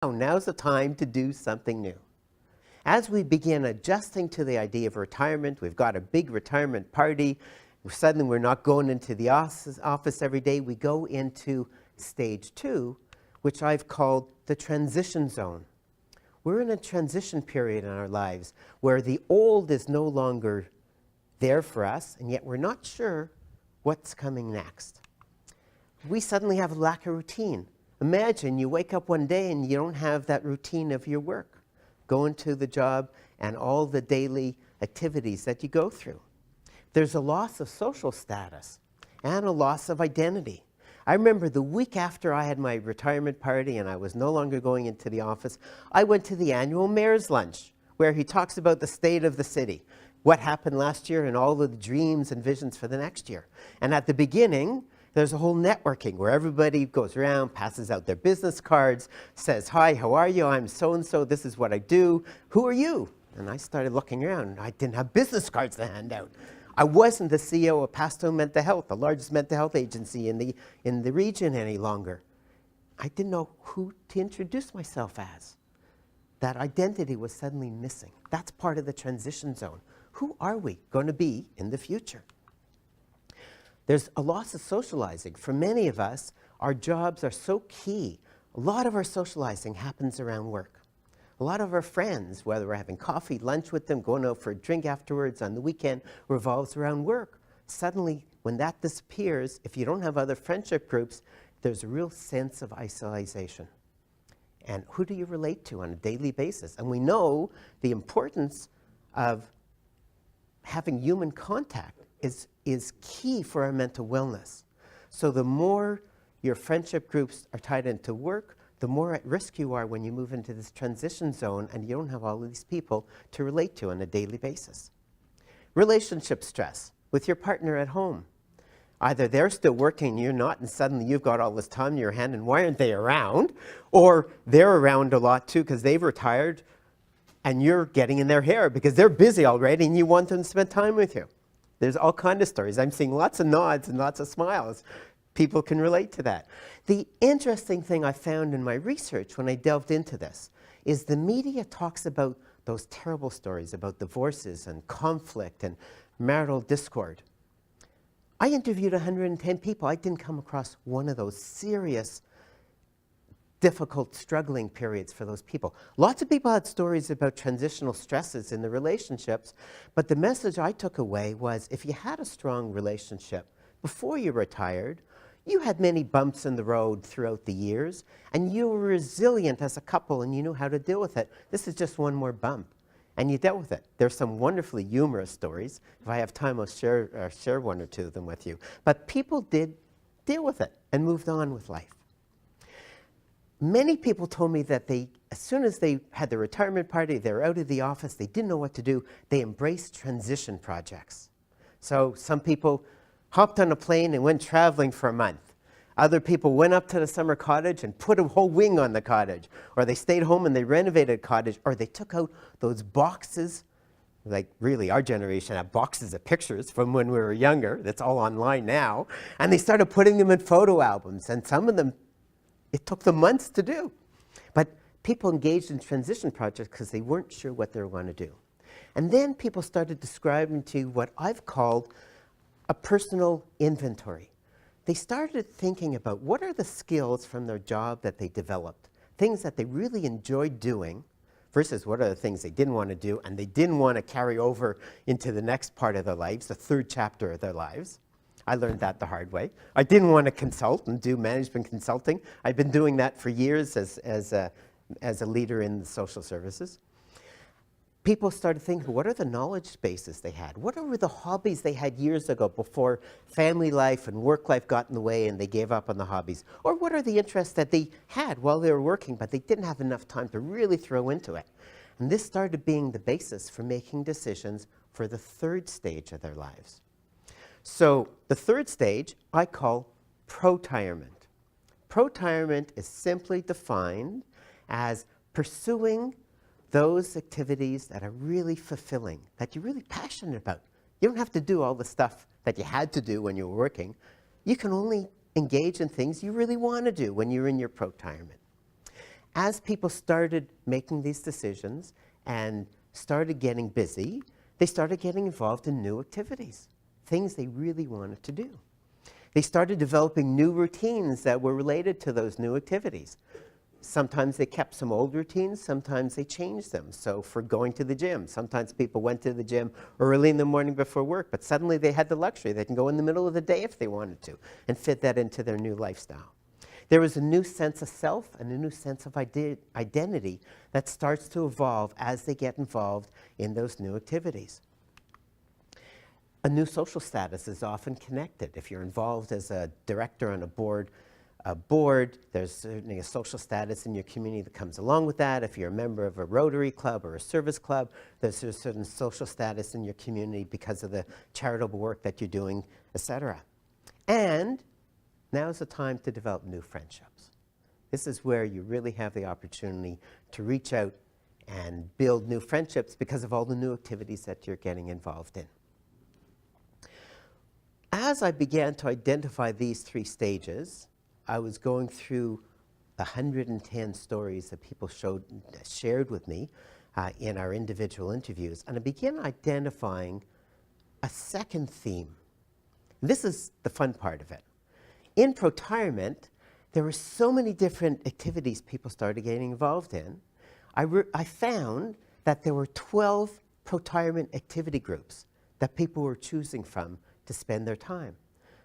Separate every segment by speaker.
Speaker 1: Now's the time to do something new. As we begin adjusting to the idea of retirement, we've got a big retirement party. Suddenly we're not going into the office every day. We go into stage 2, which I've called the transition zone. We're in a transition period in our lives where the old is no longer there for us, and yet we're not sure what's coming next. We suddenly have a lack of routine. Imagine you wake up one day and you don't have that routine of your work, going to the job and all the daily activities that you go through. There's a loss of social status and a loss of identity. I remember the week after I had my retirement party and I was no longer going into the office, I went to the annual mayor's lunch where he talks about the state of the city, what happened last year and all of the dreams and visions for the next year. And at the beginning, there's a whole networking where everybody goes around, passes out their business cards, says, "Hi, how are you? I'm so-and-so. This is what I do. Who are you?" And I started looking around. I didn't have business cards to hand out. I wasn't the CEO of Pasto Mental Health, the largest mental health agency in the region any longer. I didn't know who to introduce myself as. That identity was suddenly missing. That's part of the transition zone. Who are we going to be in the future? There's a loss of socializing. For many of us, our jobs are so key. A lot of our socializing happens around work. A lot of our friends, whether we're having coffee, lunch with them, going out for a drink afterwards on the weekend, revolves around work. Suddenly, when that disappears, if you don't have other friendship groups, there's a real sense of isolation. And who do you relate to on a daily basis? And we know the importance of having human contact is key for our mental wellness. So the more your friendship groups are tied into work, the more at risk you are when you move into this transition zone and you don't have all of these people to relate to on a daily basis. Relationship stress with your partner at home. Either they're still working and you're not, and suddenly you've got all this time in your hand, and why aren't they around? Or they're around a lot too because they've retired and you're getting in their hair because they're busy already and you want them to spend time with you. There's all kinds of stories. I'm seeing lots of nods and lots of smiles. People can relate to that. The interesting thing I found in my research when I delved into this is the media talks about those terrible stories about divorces and conflict and marital discord. I interviewed 110 people. I didn't come across one of those serious, difficult, struggling periods for those people. Lots of people had stories about transitional stresses in the relationships, but the message I took away was if you had a strong relationship before you retired, you had many bumps in the road throughout the years, and you were resilient as a couple and you knew how to deal with it. This is just one more bump, and you dealt with it. There's some wonderfully humorous stories. If I have time, I'll share one or two of them with you. But people did deal with it and moved on with life. Many people told me that as soon as they had the retirement party, they were out of the office, they didn't know what to do, they embraced transition projects. So some people hopped on a plane and went traveling for a month. Other people went up to the summer cottage and put a whole wing on the cottage. Or they stayed home and they renovated a cottage. Or they took out those boxes, like really our generation had boxes of pictures from when we were younger. That's all online now. And they started putting them in photo albums. And some of them, it took them months to do. But people engaged in transition projects because they weren't sure what they were going to do. And then people started describing to what I've called a personal inventory. They started thinking about what are the skills from their job that they developed, things that they really enjoyed doing, versus what are the things they didn't want to do and they didn't want to carry over into the next part of their lives, the third chapter of their lives. I learned that the hard way. I didn't want to consult and do management consulting. I've been doing that for years as a leader in the social services. People started thinking, what are the knowledge bases they had? What were the hobbies they had years ago before family life and work life got in the way and they gave up on the hobbies? Or what are the interests that they had while they were working, but they didn't have enough time to really throw into it? And this started being the basis for making decisions for the third stage of their lives. So the third stage I call protirement. Protirement is simply defined as pursuing those activities that are really fulfilling, that you're really passionate about. You don't have to do all the stuff that you had to do when you were working. You can only engage in things you really want to do when you're in your protirement. As people started making these decisions and started getting busy, they started getting involved in new activities, things they really wanted to do. They started developing new routines that were related to those new activities. Sometimes they kept some old routines, sometimes they changed them. So for going to the gym, sometimes people went to the gym early in the morning before work, but suddenly they had the luxury. They can go in the middle of the day if they wanted to and fit that into their new lifestyle. There was a new sense of self and a new sense of identity that starts to evolve as they get involved in those new activities. A new social status is often connected. If you're involved as a director on a board, there's certainly a social status in your community that comes along with that. If you're a member of a Rotary Club or a service club, there's a certain social status in your community because of the charitable work that you're doing, etc. And now is the time to develop new friendships. This is where you really have the opportunity to reach out and build new friendships because of all the new activities that you're getting involved in. As I began to identify these three stages, I was going through the 110 stories that people shared with me in our individual interviews, and I began identifying a second theme. This is the fun part of it. In Protirement, there were so many different activities people started getting involved in. I found that there were 12 Protirement activity groups that people were choosing from to spend their time.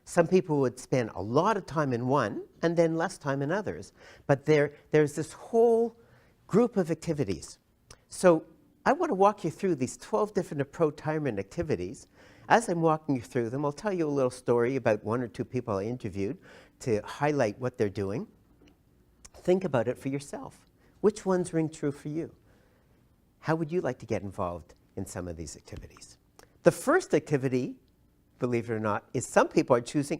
Speaker 1: Some people would spend a lot of time in one and then less time in others. But there's this whole group of activities. So I want to walk you through these 12 different Protirement activities. As I'm walking you through them, I'll tell you a little story about one or two people I interviewed to highlight what they're doing. Think about it for yourself. Which ones ring true for you? How would you like to get involved in some of these activities? The first activity, believe it or not, is some people are choosing